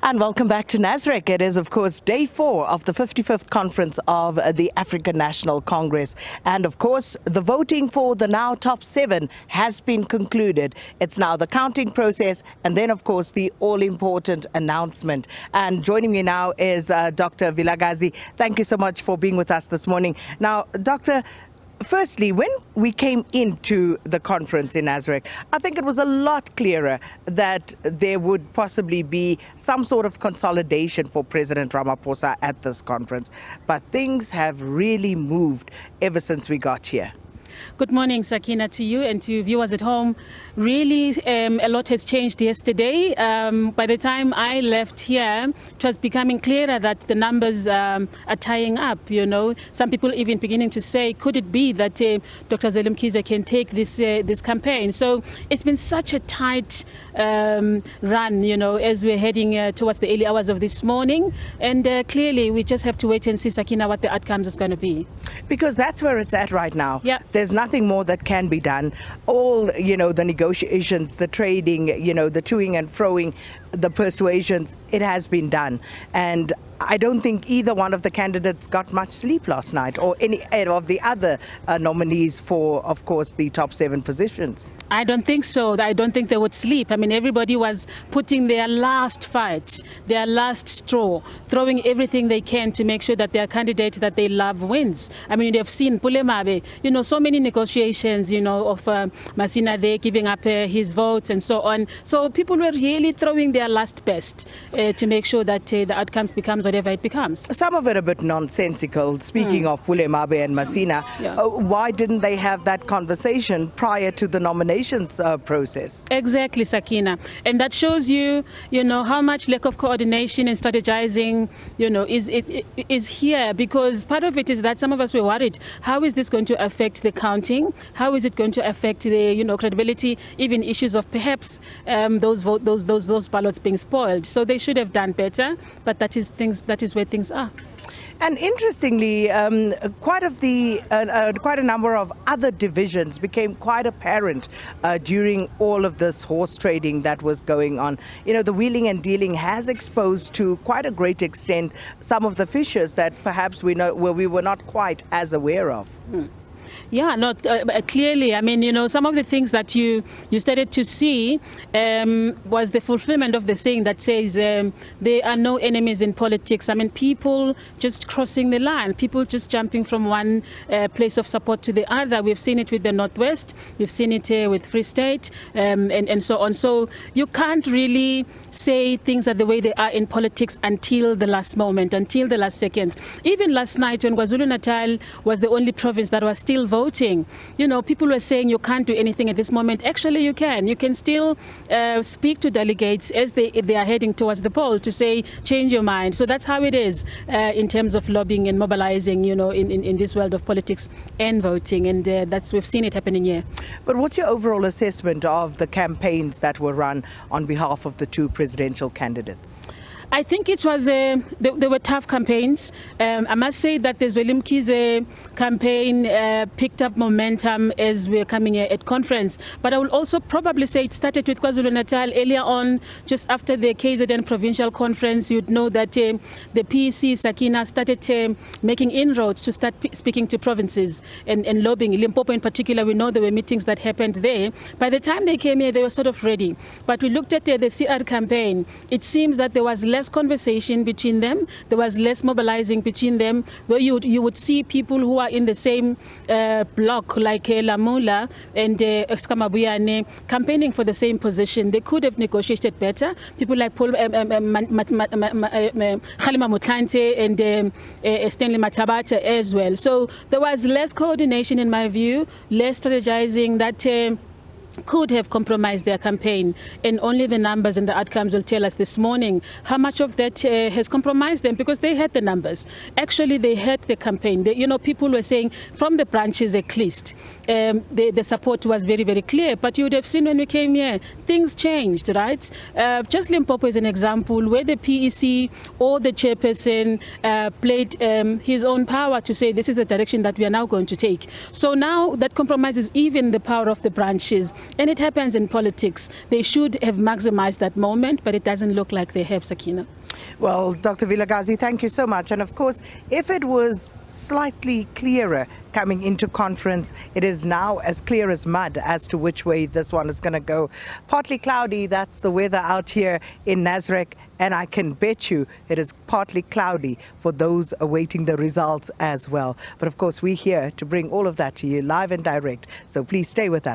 And welcome back to Nasrec. It is, of course, day 4 of the 55th conference of the African National Congress. And, of course, the voting for the now top 7 has been concluded. It's now the counting process and then, of course, the all-important announcement. And joining me now is Dr. Vilakazi. Thank you so much for being with us this morning. Now, Doctor, firstly, when we came into the conference in Nasrec, I think it was a lot clearer that there would possibly be some sort of consolidation for President Ramaphosa at this conference. But things have really moved ever since we got here. Good morning, Sakina, to you and to viewers at home. Really, a lot has changed yesterday. By the time I left here, it was becoming clearer that the numbers are tying up. You know, some people even beginning to say, could it be that Dr. Mkhize can take this campaign? So it's been such a tight run, you know, as we're heading towards the early hours of this morning. And clearly, we just have to wait and see, Sakina, what the outcomes is going to be. Because that's where it's at right now. Yeah. There's nothing more that can be done. All, you know, the negotiations, the trading, you know, the toing and froing, the persuasions, it has been done. And I don't think either one of the candidates got much sleep last night, or any of the other nominees for, of course, the top 7 positions. I don't think so. I don't think they would sleep. I mean, everybody was putting their last fight, their last straw, throwing everything they can to make sure that their candidate that they love wins. I mean, they've seen Pulemabe, you know, so many negotiations, you know, of Masina there giving up his votes and so on. So people were really throwing their last best to make sure that the outcomes becomes whatever it becomes. Some of it a bit nonsensical. Speaking of Pulemabe and Masina, why didn't they have that conversation prior to the nominations process? Exactly, Sakina. And that shows you, you know, how much lack of coordination and strategizing, you know, is here, because part of it is that some of us were worried, how is this going to affect the counting? How is it going to affect the, you know, credibility, even issues of perhaps those ballots being spoiled? So they should have done better, but that is where things are. And interestingly, quite a number of other divisions became quite apparent during all of this horse trading that was going on. You know, the wheeling and dealing has exposed to quite a great extent some of the fissures that perhaps we were not quite as aware of. Yeah, not clearly. I mean, you know, some of the things that you started to see was the fulfillment of the saying that says there are no enemies in politics. I mean, people just crossing the line, people just jumping from one place of support to the other. We've seen it with the Northwest, we've seen it with Free State, and so on. So you can't really say things are the way they are in politics until the last moment, until the last second. Even last night when KwaZulu-Natal was the only province that was still voting, you know, people were saying you can't do anything at this moment. Actually, you can. You can still speak to delegates as they are heading towards the poll to say, change your mind. So that's how it is in terms of lobbying and mobilizing, you know, in this world of politics and voting. And we've seen it happening here. But what's your overall assessment of the campaigns that were run on behalf of the 2 presidential candidates? I think it was, they were tough campaigns. I must say that the Mzwandile Masina campaign picked up momentum as we're coming here at conference. But I will also probably say it started with KwaZulu-Natal earlier on, just after the KZN provincial conference. You'd know that the PEC, Sakina, started making inroads to start speaking to provinces and lobbying. Limpopo in particular, we know there were meetings that happened there. By the time they came here, they were sort of ready. But we looked at the CR campaign. It seems that there was less conversation between them, there was less mobilizing between them, where you would see people who are in the same block, like Lamula and Eskamabuyane, campaigning for the same position. They could have negotiated better. People like Kgalema Motlanthe and Stanley Matabata as well. So there was less coordination, in my view, less strategizing that could have compromised their campaign, and only the numbers and the outcomes will tell us this morning how much of that has compromised them, because they had the numbers. Actually, they had the campaign. You know, people were saying from the branches at least, the support was very, very clear. But you would have seen when we came here, things changed, right? Just Limpopo is an example where the PEC or the chairperson played his own power to say this is the direction that we are now going to take. So now that compromises even the power of the branches. And it happens in politics. They should have maximized that moment, but it doesn't look like they have, Sakina. Well, Dr. Vilakazi, thank you so much. And of course, if it was slightly clearer coming into conference, it is now as clear as mud as to which way this one is going to go. Partly cloudy, that's the weather out here in Nasrec. And I can bet you it is partly cloudy for those awaiting the results as well. But of course, we're here to bring all of that to you live and direct. So please stay with us.